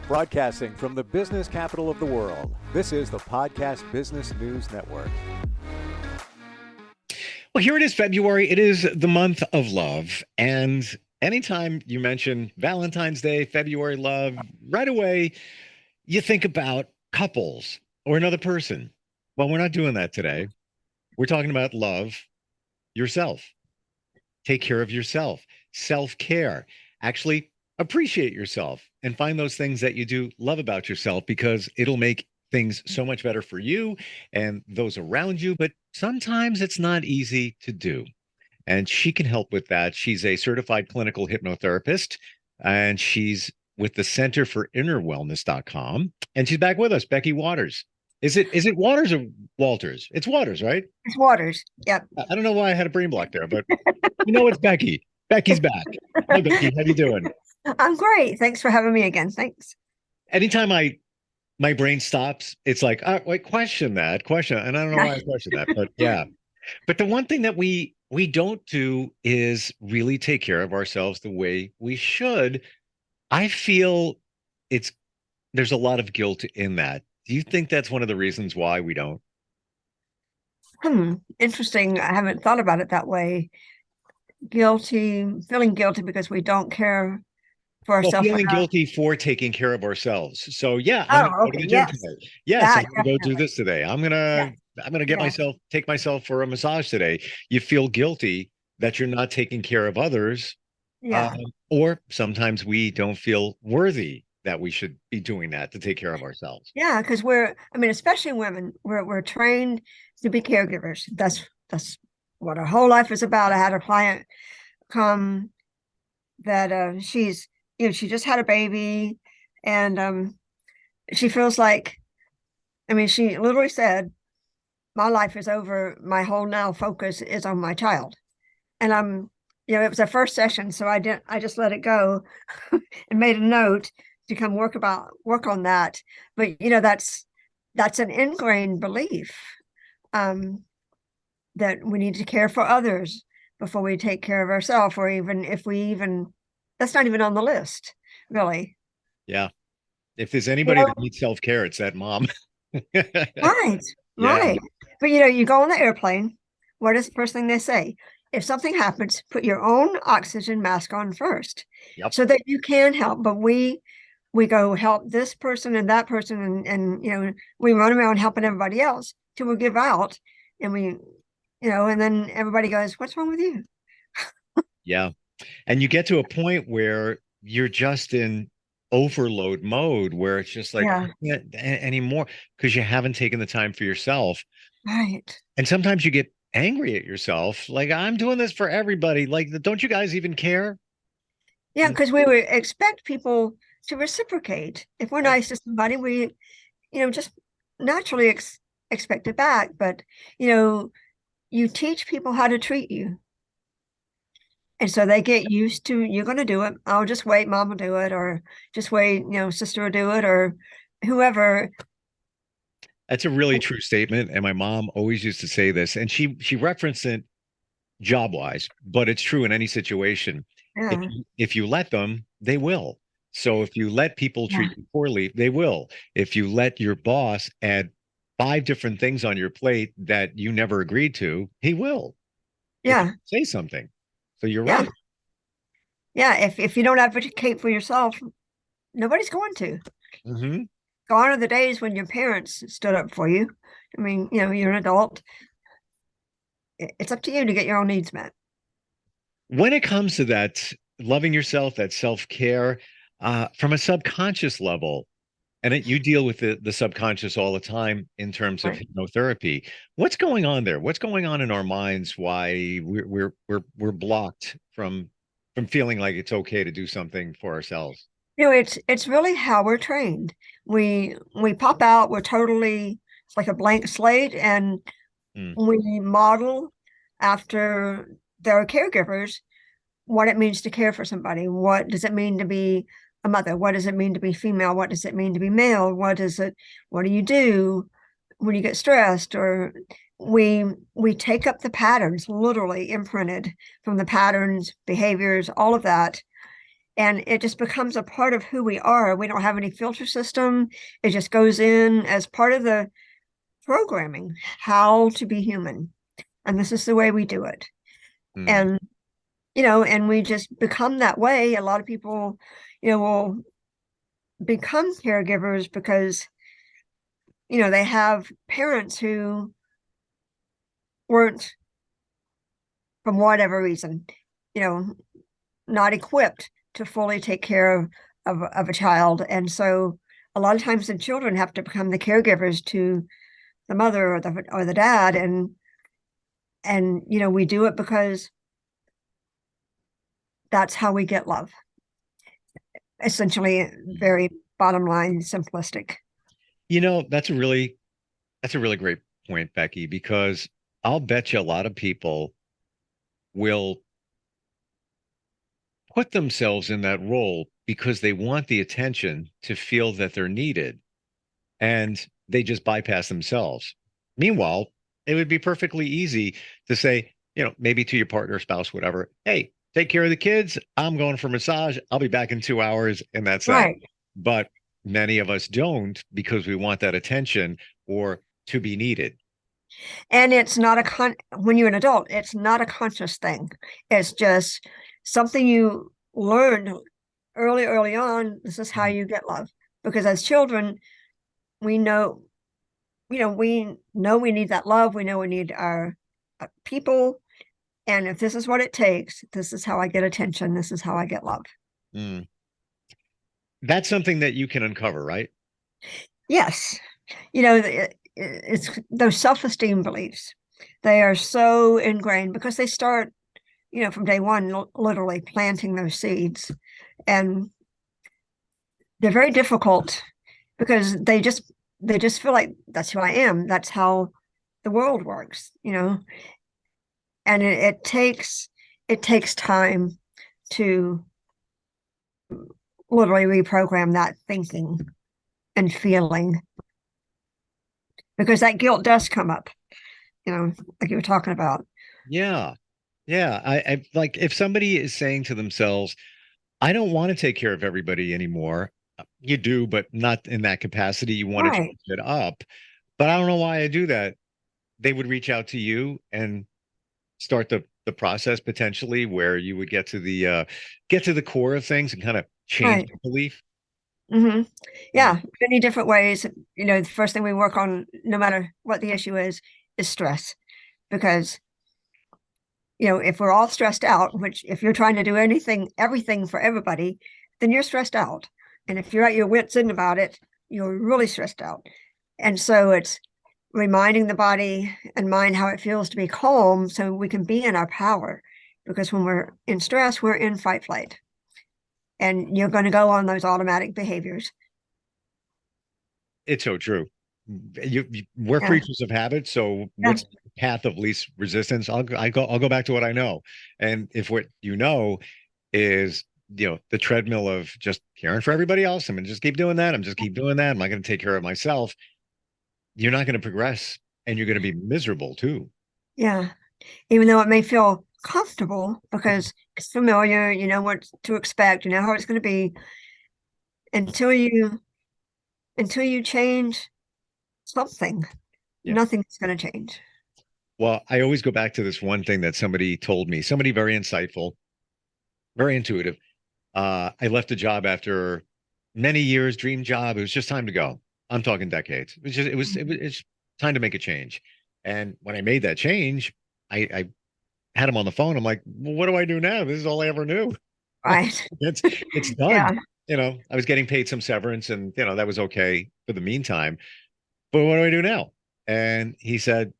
Broadcasting from the business capital of the world, this is the Podcast Business News Network. Well, here it is, February. It is the month of love. And anytime you mention Valentine's Day, February love, right away, you think about couples or another person. Well, we're not doing that today. We're talking about love yourself. Take care of yourself. Self-care. Actually, appreciate yourself and find those things that you do love about yourself, because it'll make things so much better for you and those around you. But sometimes it's not easy to do. And she can help with that. She's a certified clinical hypnotherapist, and she's with the Center for InnerWellness.com. And she's back with us, Becky Waters. Is it Waters or Walters? It's Waters, right? It's Waters. Yep. I don't know why I had a brain block there, but it's Becky. Becky's back. Hi, Becky. How you doing? I'm great. Thanks for having me again. Thanks. Anytime my brain stops, it's like, wait, question, and I don't know why I question that, but yeah. But the one thing that we don't do is really take care of ourselves the way we should. I feel there's a lot of guilt in that. Do you think that's one of the reasons why we don't? Interesting. I haven't thought about it that way. Feeling guilty because we don't care for ourselves. Feeling guilty for taking care of ourselves. So yeah, I'm going to go to the gym today. Yes, I'm going to go do this today. I'm gonna take myself for a massage today. You feel guilty that you're not taking care of others. Yeah. Or sometimes we don't feel worthy that we should be doing that to take care of ourselves. Yeah, because especially women, we're trained to be caregivers. That's what our whole life is about. I had a client come that she just had a baby, and she feels like, she literally said, my life is over. My whole now focus is on my child. And it was our first session, so I just let it go and made a note to come work on that. But that's an ingrained belief that we need to care for others before we take care of ourselves, or even if that's not even on the list, really. Yeah. If there's anybody that needs self-care, it's that mom. Right. But you go on the airplane, what is the first thing they say? If something happens, put your own oxygen mask on first. Yep. So that you can help. But we go help this person and that person, and we run around helping everybody else till we give out, and and then everybody goes, what's wrong with you? Yeah. And you get to a point where you're just in overload mode, where it's just like, I can't anymore, because you haven't taken the time for yourself. Right. And sometimes you get angry at yourself, like, I'm doing this for everybody. Like, don't you guys even care? Yeah, because we would expect people to reciprocate. If we're nice to somebody, we just naturally expect it back. But you teach people how to treat you, and so they get used to, you're going to do it. I'll just wait, mom will do it, or just wait, sister will do it, or whoever. That's a really true statement. And my mom always used to say this, and she referenced it job-wise, but it's true in any situation. Yeah. If you let them, they will. So if you let people treat you poorly, they will. If you let your boss add 5 different things on your plate that you never agreed to, he will. Yeah. Say something. So you're right. Yeah. If you don't advocate for yourself, nobody's going to. Mm-hmm. Gone are the days when your parents stood up for you. You're an adult. It's up to you to get your own needs met. When it comes to that, loving yourself, that self-care, from a subconscious level, and you deal with the subconscious all the time in terms of hypnotherapy. What's going on there? What's going on in our minds? Why we're blocked from feeling like it's okay to do something for ourselves? It's really how we're trained. We pop out. It's like a blank slate, and we model after their caregivers what it means to care for somebody. What does it mean to be a mother? What does it mean to be female? What does it mean to be male? What do you do when you get stressed? Or we take up the patterns, literally imprinted from the patterns, behaviors, all of that. and it just becomes a part of who we are. We don't have any filter system. It just goes in as part of the programming, how to be human. And this is the way we do it. Mm. And, and we just become that way. A lot of people, will become caregivers because, they have parents who weren't, from whatever reason, not equipped to fully take care of a child. And so a lot of times the children have to become the caregivers to the mother or the dad. And we do it because that's how we get love. Essentially, very bottom line, simplistic. That's a really great point, Becky, because I'll bet you a lot of people will put themselves in that role because they want the attention to feel that they're needed, and they just bypass themselves. Meanwhile, it would be perfectly easy to say, maybe to your partner, spouse, whatever, hey, take care of the kids. I'm going for a massage. I'll be back in 2 hours, and that's that. Right. But many of us don't because we want that attention or to be needed. And it's not when you're an adult, it's not a conscious thing. It's just something you learned early on. This is how you get love. Because as children, we know, we need that love. We know we need our people. And if this is what it takes, this is how I get attention. This is how I get love. Mm. That's something that you can uncover, right? Yes. It's those self-esteem beliefs. They are so ingrained because they start, from day one, literally planting those seeds. And they're very difficult because they just feel like that's who I am. That's how the world works. And it takes time to literally reprogram that thinking and feeling because that guilt does come up, like you were talking about. Yeah. Yeah. I like if somebody is saying to themselves, I don't want to take care of everybody anymore. You do, but not in that capacity. You want to Right, change it up. But I don't know why I do that. They would reach out to you and start the process potentially where you would get to the core of things and kind of change right. the belief. Hmm. Mm. Yeah, many different ways. The first thing we work on, no matter what the issue is stress. Because, if we're all stressed out, which if you're trying to do everything for everybody, then you're stressed out. And if you're at your wits' end about it, you're really stressed out. And so it's reminding the body and mind how it feels to be calm so we can be in our power. Because when we're in stress, we're in fight flight. And you're going to go on those automatic behaviors. It's so true. We're Yeah. creatures of habit. So Yeah. what's the path of least resistance? I'll go back to what I know. And if what you know is, the treadmill of just caring for everybody else, I'm gonna just keep doing that. I'm just keep doing that. I'm not going to take care of myself. You're not going to progress and you're going to be miserable too. Yeah. Even though it may feel comfortable because it's familiar, you know what to expect, you know how it's going to be until you change something, Yeah. nothing's going to change. Well, I always go back to this one thing that somebody told me, somebody very insightful, very intuitive. I left a job after many years, dream job. It was just time to go. I'm talking decades. It's time to make a change. And when I made that change, I had him on the phone. I'm like, well, what do I do now? This is all I ever knew. Right. It's it's done. Yeah. I was getting paid some severance and that was okay for the meantime. But what do I do now? And he said,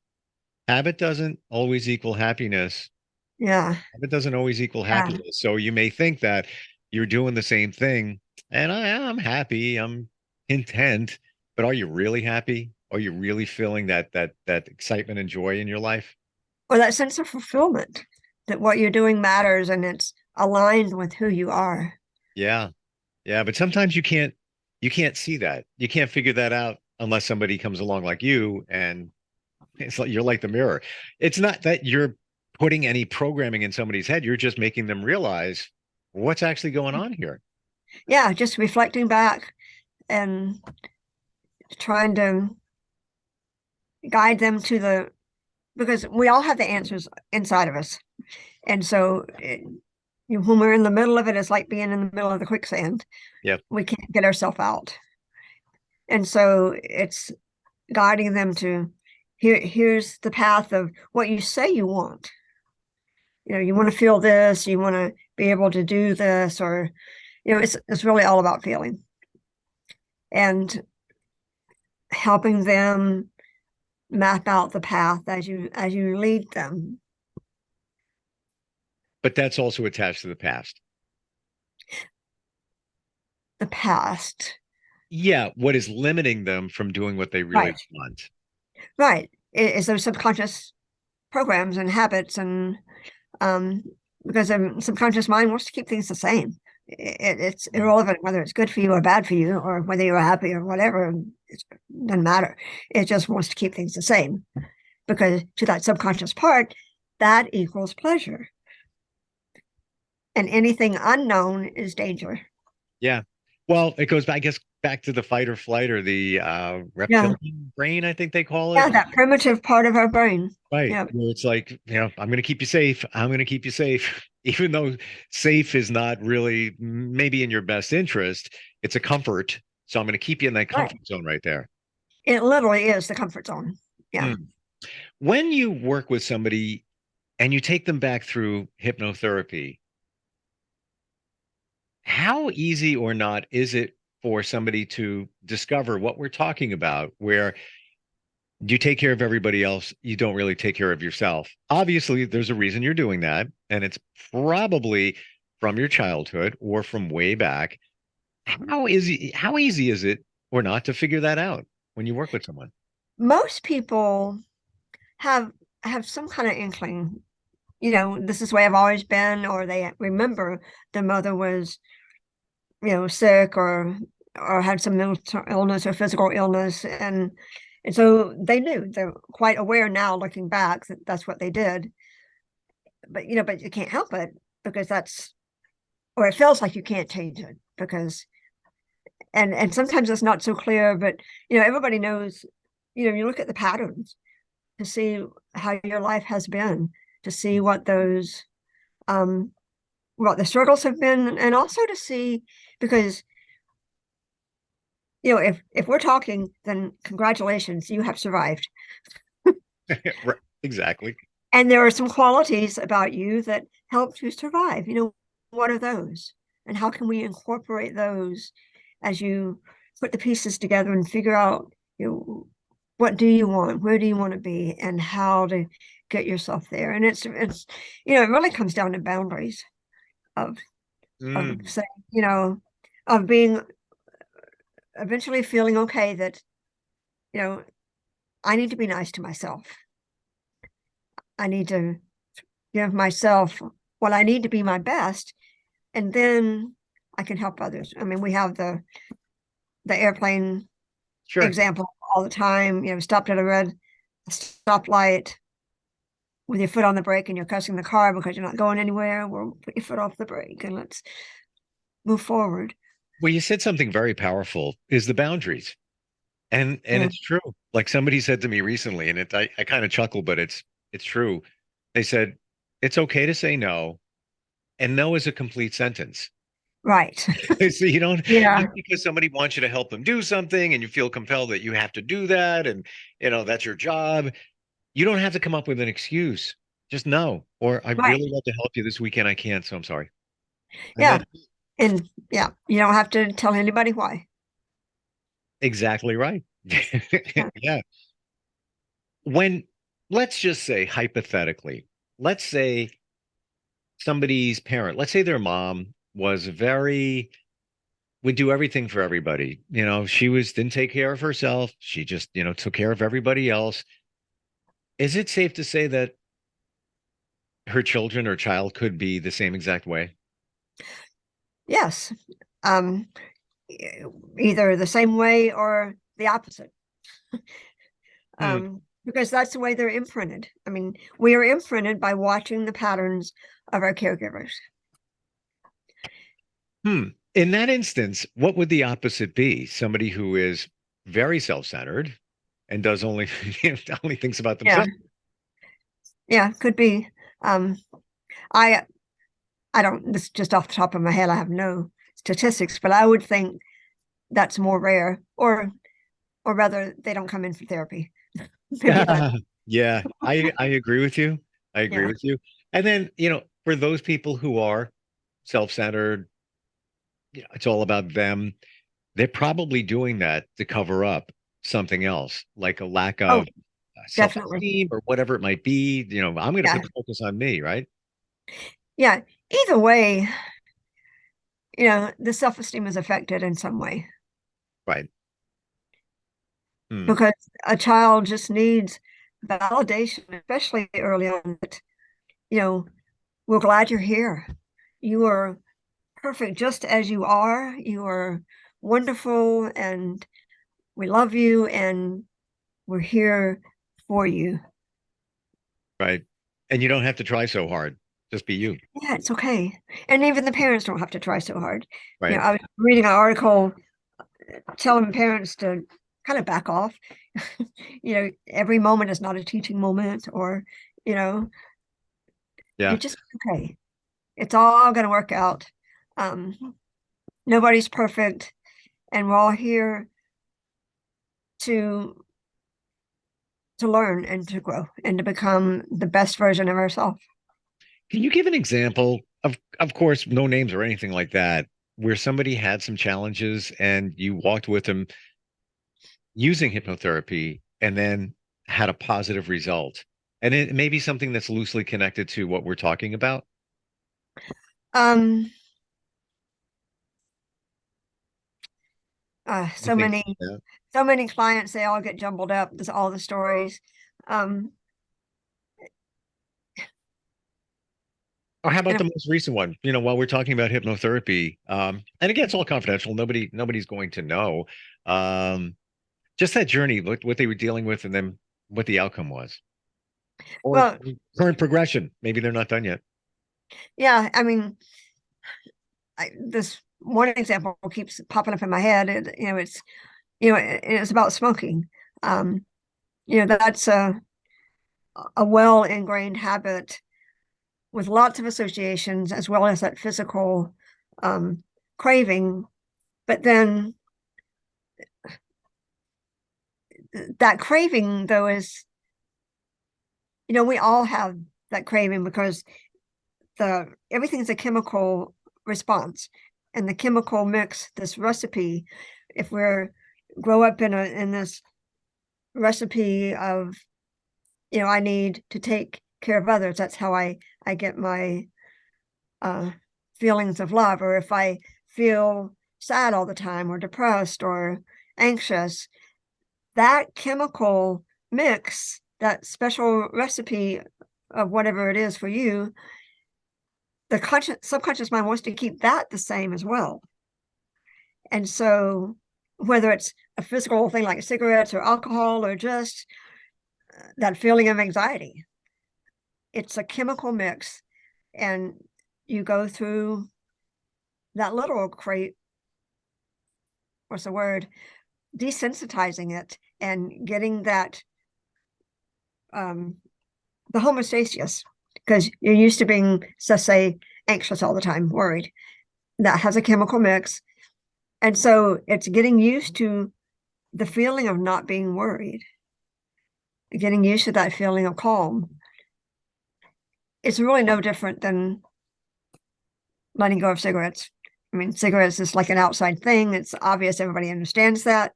habit doesn't always equal happiness. Yeah. Habit doesn't always equal Yeah. happiness. So you may think that you're doing the same thing and I'm happy, I'm content, but are you really happy? Are you really feeling that excitement and joy in your life? Or that sense of fulfillment that what you're doing matters and it's aligned with who you are. Yeah. Yeah, but sometimes you can't see that. You can't figure that out unless somebody comes along like you and it's like you're like the mirror. It's not that you're putting any programming in somebody's head, you're just making them realize What's actually going on here? Yeah, just reflecting back and trying to guide them to because we all have the answers inside of us. And so when we're in the middle of it, it's like being in the middle of the quicksand. Yep. We can't get ourselves out. And so it's guiding them to here's the path of what you say you want. You want to feel this, you want to be able to do this, or it's really all about feeling and helping them map out the path as you lead them. But that's also attached to the past. The past. Yeah, what is limiting them from doing what they really want? Right. Is those subconscious programs and habits, and because the subconscious mind wants to keep things the same. It's irrelevant whether it's good for you or bad for you, or whether you're happy or whatever. It doesn't matter. It just wants to keep things the same, because to that subconscious part, that equals pleasure. And anything unknown is danger. Yeah. Well, it goes back, I guess, back to the fight or flight, or the reptilian brain, I think they call it. Yeah, that primitive part of our brain. Right. Yeah. Where it's like, I'm going to keep you safe. I'm going to keep you safe. Even though safe is not really maybe in your best interest, it's a comfort. So I'm going to keep you in that comfort zone right there. It literally is the comfort zone. Yeah. When you work with somebody and you take them back through hypnotherapy, how easy or not is it for somebody to discover what we're talking about, where you take care of everybody else, you don't really take care of yourself? Obviously, there's a reason you're doing that, and it's probably from your childhood or from way back. How easy is it or not to figure that out when you work with someone? Most people have some kind of inkling, this is the way I've always been, or they remember their mother was, sick or had some mental illness or physical illness, and so they knew. They're quite aware now, looking back, that that's what they did. But but you can't help it, because or it feels like you can't change it, because and sometimes it's not so clear, but everybody knows. You look at the patterns to see how your life has been, to see what the struggles have been, and also to see, because if we're talking, then congratulations, you have survived. Right, exactly. And there are some qualities about you that helped you survive. What are those? And how can we incorporate those as you put the pieces together and figure out, what do you want? Where do you want to be? And how to get yourself there? And it's it really comes down to boundaries of saying, of being eventually feeling okay that, I need to be nice to myself. I need to give myself what I need to be my best, and then I can help others. I mean, we have the airplane example all the time. Stopped at a red stoplight with your foot on the brake and you're cussing the car because you're not going anywhere. Well, put your foot off the brake and let's move forward. Well, you said something very powerful, is the boundaries. And it's true. Like somebody said to me recently, and I kind of chuckle, but it's true. They said, it's okay to say no, and no is a complete sentence. Right. So you don't, just because somebody wants you to help them do something and you feel compelled that you have to do that, and that's your job, you don't have to come up with an excuse. Just no. Or I'd really love to help you this weekend. I can't, so I'm sorry. And you don't have to tell anybody why. Exactly right. Yeah. Let's just say hypothetically, let's say somebody's parent, let's say their mom would do everything for everybody. She didn't take care of herself. She just, took care of everybody else. Is it safe to say that her children or child could be the same exact way? Yes. Either the same way or the opposite. Because that's the way they're imprinted. I mean, we are imprinted by watching the patterns of our caregivers. In that instance, what would the opposite be? Somebody who is very self-centered and does only only thinks about Yeah, themselves. yeah, could be. Um, I I don't, this just off the top of my head, I have no statistics, but I would think that's more rare, or rather they don't come in for therapy. Maybe that, Yeah, I agree with you. I agree yeah. with you. And then, for those people who are self-centered, it's all about them. They're probably doing that to cover up something else, like a lack Oh, of definitely. self-esteem or whatever it might be. I'm going to Yeah. put the focus on me, right? Yeah. Either way, the self-esteem is affected in some way Right. Hmm. because a child just needs validation, especially early on, that, you know, we're glad you're here. You are perfect just as you are. You are wonderful, and we love you, and we're here for you. Right. And you don't have to try so hard. Just be you. Yeah, it's okay. And even the parents don't have to try so hard. Right. I was reading an article telling parents to kind of back off. Every moment is not a teaching moment, or, you know, you're Yeah. just okay. It's all going to work out. Um, Nobody's perfect, and we're all here to learn and to grow and to become the best version of ourselves. Can you give an example of course, no names or anything like that, where somebody had some challenges and you walked with them using hypnotherapy and then had a positive result? And it may be something that's loosely connected to what we're talking about. Um, I so think, many, yeah. so many clients, they all get jumbled up. There's all the stories. Um, Or how about and the most recent one? While we're talking about hypnotherapy, and again, it's all confidential. Nobody's going to know. Um, just that journey, what they were dealing with, and then what the outcome was, or well, current progression. Maybe they're not done yet. yeah, I mean, this one example keeps popping up in my head. It's about smoking. Um, that's a well ingrained habit with lots of associations, as well as that physical um, craving. But then that craving, though, is, we all have that craving because everything's a chemical response, and the chemical mix, this recipe, if we're grow up in this recipe of, I need to take care of others. That's how I get my uh, feelings of love. Or if I feel sad all the time, or depressed, or anxious, that chemical mix, that special recipe of whatever it is for you, the subconscious mind wants to keep that the same as well. And so, whether it's a physical thing like cigarettes or alcohol, or just that feeling of anxiety, it's a chemical mix. And you go through that little crate, what's the word, desensitizing it and getting that, the homeostasis, because you're used to being, let's say, anxious all the time, worried. That has a chemical mix. And so it's getting used to the feeling of not being worried, getting used to that feeling of calm. It's really no different than letting go of cigarettes. I mean, cigarettes is like an outside thing. It's obvious, everybody understands that,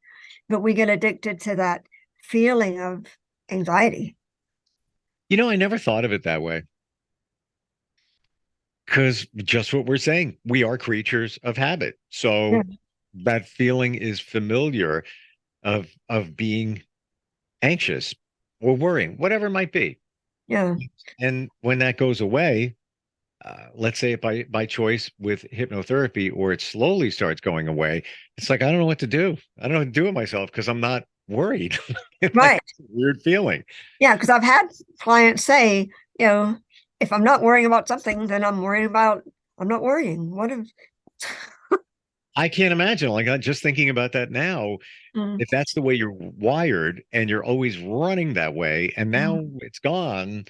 but we get addicted to that feeling of anxiety. I never thought of it that way. Because just what we're saying, we are creatures of habit. Yeah. So that feeling is familiar of being anxious or worrying, whatever it might be. Yeah. And when that goes away, let's say by choice with hypnotherapy, or it slowly starts going away, it's like I don't know what to do. I don't know what to do with myself because I'm not worried. Like Right. it's a weird feeling. Yeah. Because I've had clients say, you know, if I'm not worrying about something, then I'm not worrying. What if I can't imagine. Like, I'm just thinking about that now. Mm, If that's the way you're wired and you're always running that way, and now mm. it's gone,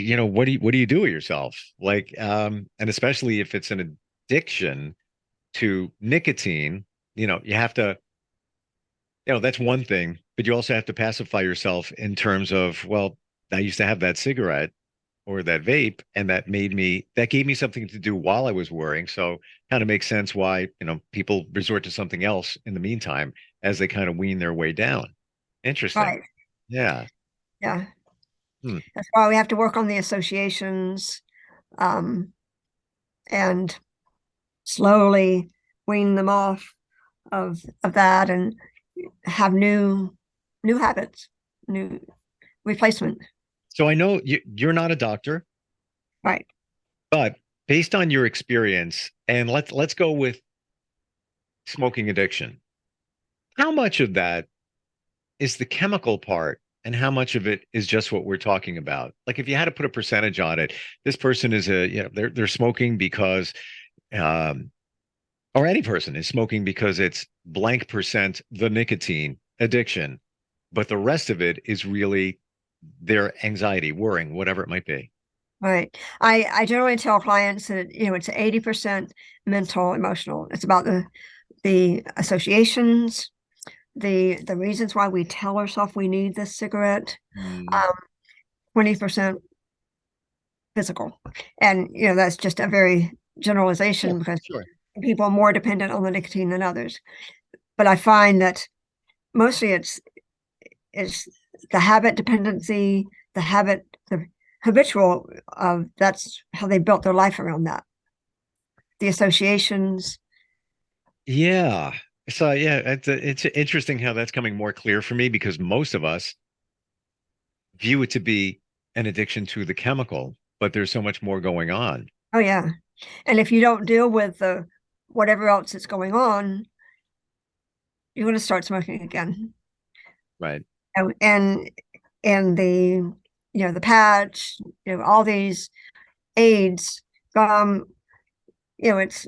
what do you do with yourself? Like, and especially if it's an addiction to nicotine, you have to, that's one thing, but you also have to pacify yourself in terms of, well, I used to have that cigarette or that vape, and that gave me something to do while I was worrying. So kind of makes sense why, people resort to something else in the meantime as they kind of wean their way down. Interesting. Right. Yeah. Yeah. Hmm. That's why we have to work on the associations, um, and slowly wean them off of that and have new habits, new replacement. So I know you're not a doctor, Right. but based on your experience, and let's go with smoking addiction. How much of that is the chemical part, and how much of it is just what we're talking about? Like, if you had to put a percentage on it, this person is they're smoking because, um, or any person is smoking because it's blank percent the nicotine addiction, but the rest of it is really their anxiety, worrying, whatever it might be. Right. I generally tell clients that, it's 80% mental, emotional. It's about the associations, the reasons why we tell ourselves we need this cigarette. Mm, Um, 20% physical. And, that's just a very sure, generalization because sure. people are more dependent on the nicotine than others. But I find that mostly it's the habit dependency, the habitual that's how they built their life around that. The associations. Yeah. So yeah, it's interesting how that's coming more clear for me because most of us view it to be an addiction to the chemical, but there's so much more going on. Oh yeah. And if you don't deal with the whatever else is going on, you're going to start smoking again. Right. And the patch, all these aids, um, it's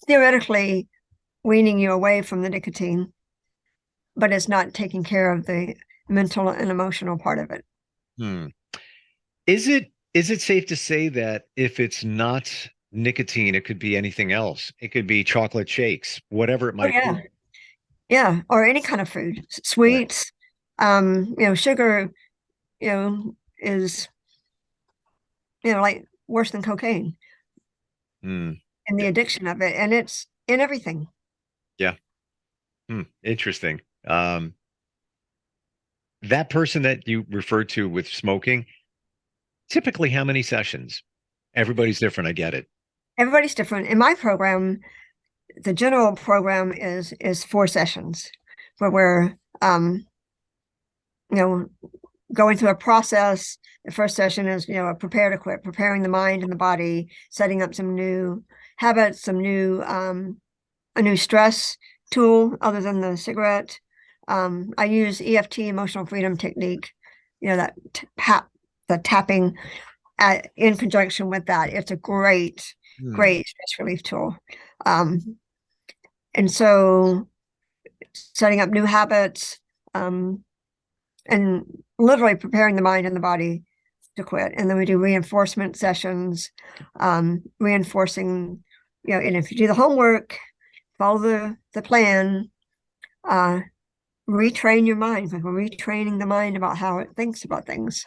theoretically weaning you away from the nicotine, but it's not taking care of the mental and emotional part of it. Hmm. Is it safe to say that if it's not nicotine, it could be anything else? It could be chocolate shakes, whatever it Oh might be. yeah. Yeah. Or any kind of food, Right. sweets, sugar, is, like worse than cocaine Hmm. and the Yeah. addiction of it. And it's in everything. Yeah. Hmm. Interesting. That person that you referred to with smoking, typically how many sessions? Everybody's different. I get it. Everybody's different. In my program, the general program is 4 sessions where we're you know going through a process. The first session is a prepare to quit, preparing the mind and the body, setting up some new habits, some new a new stress tool other than the cigarette. I use EFT, emotional freedom technique, that the tapping in conjunction with that. It's a great, Hmm. great stress relief tool. Um, and so setting up new habits, um, and literally preparing the mind and the body to quit. And then we do reinforcement sessions, reinforcing, and if you do the homework, follow the plan, uh, retrain your mind. Like we're retraining the mind about how it thinks about things.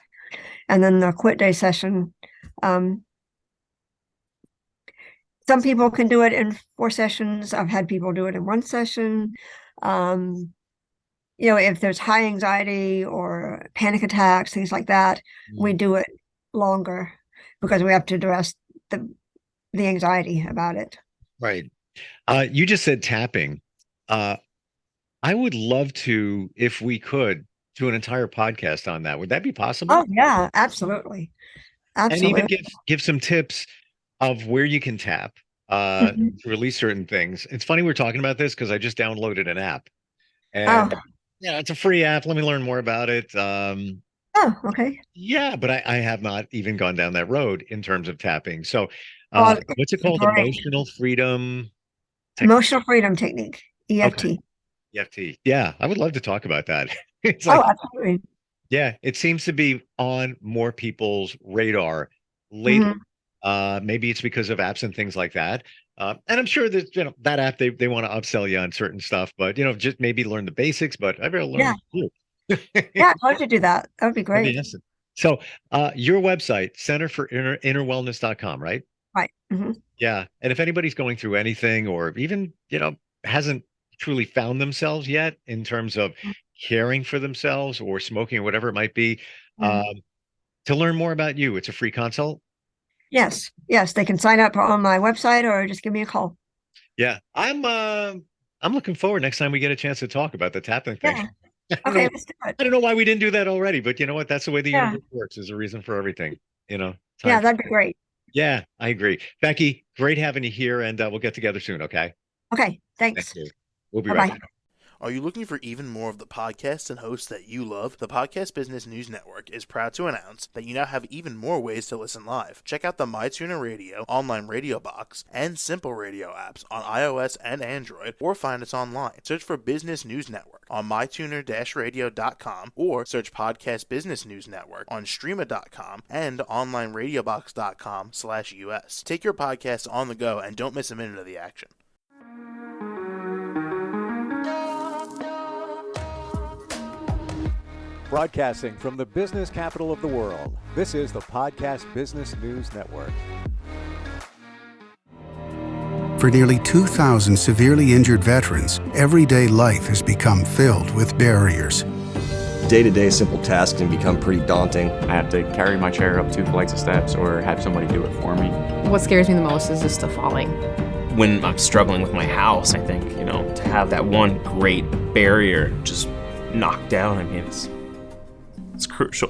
And then the quit day session, um, some people can do it in 4 sessions. I've had people do it in 1 session. Um, if there's high anxiety or panic attacks, things like that, we Hmm. do it longer because we have to address the anxiety about it. Right. You just said tapping. Uh, I would love to, if we could, do an entire podcast on that. Would that be Oh possible? yeah, absolutely. And even Absolutely. give some tips of where you can tap Mhm. to release certain things. It's funny we're talking about this because I just downloaded an app, Oh, and yeah, it's a free app. Let me learn more about it. oh, okay. Yeah, but I have not even gone down that road in terms of tapping. So Well, What's it it's called? great. Emotional freedom. Emotional freedom technique, EFT. Okay. EFT. Yeah, I would love to talk about that. It's Oh, like, absolutely. yeah, it seems to be on more people's radar lately. Mhm. Maybe it's because of apps and things like that. And I'm sure that that app they want to upsell you on certain stuff, but just maybe learn the basics. But I better Yeah. learn too. Yeah, I'd love to do that. That would be That'd be great. awesome. So, your website, Center for Inner Wellness.com, right? Right. Hmm. Yeah. And if anybody's going through anything or even, hasn't truly found themselves yet in terms of caring for themselves or smoking or whatever it might be, Yeah. um, to learn more about you, it's a free consult. Yes. Yes. They can sign up on my website or just give me a call. Yeah. I'm looking forward next time we get a chance to talk about the tapping thing. Yeah. I don't Okay, know, let's do it. I don't know why we didn't do that already, but you know what? That's the way the Yeah. universe works. There's a reason for everything, time. Yeah, that'd be great. Yeah, I agree. Becky, great having you here, and we'll get together soon, okay? Okay, Thank thanks. you. We'll be right Bye-bye. back. Are you looking for even more of the podcasts and hosts that you love? The Podcast Business News Network is proud to announce that you now have even more ways to listen live. Check out the MyTuner Radio, online radio box, and Simple Radio apps on iOS and Android, or find us online. Search for Business News Network on mytuner-radio.com, or search Podcast Business News Network on streama.com and onlineradiobox.com/US. Take your podcast on the go and don't miss a minute of the action. Broadcasting from the business capital of the world, this is the Podcast Business News Network. For nearly 2,000 severely injured veterans, everyday life has become filled with barriers. Day-to-day simple tasks can become pretty daunting. I have to carry my chair up 2 flights of steps or have somebody do it for me. What scares me the most is just the falling. When I'm struggling with my house, I think, to have that one great barrier just knocked down, it's crucial.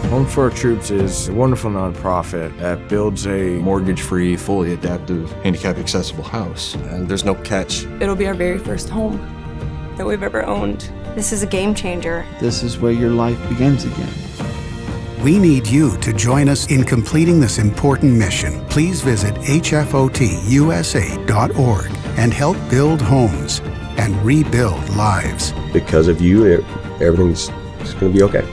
Home for Our Troops is a wonderful nonprofit that builds a Mortgage-free, fully adaptive, handicap-accessible house. And there's no catch. It'll be our very first home that we've ever owned. This is a game changer. This is where your life begins again. We need you to join us in completing this important mission. Please visit hfotusa.org and help build homes and rebuild lives. Because of you, everything's going to be okay.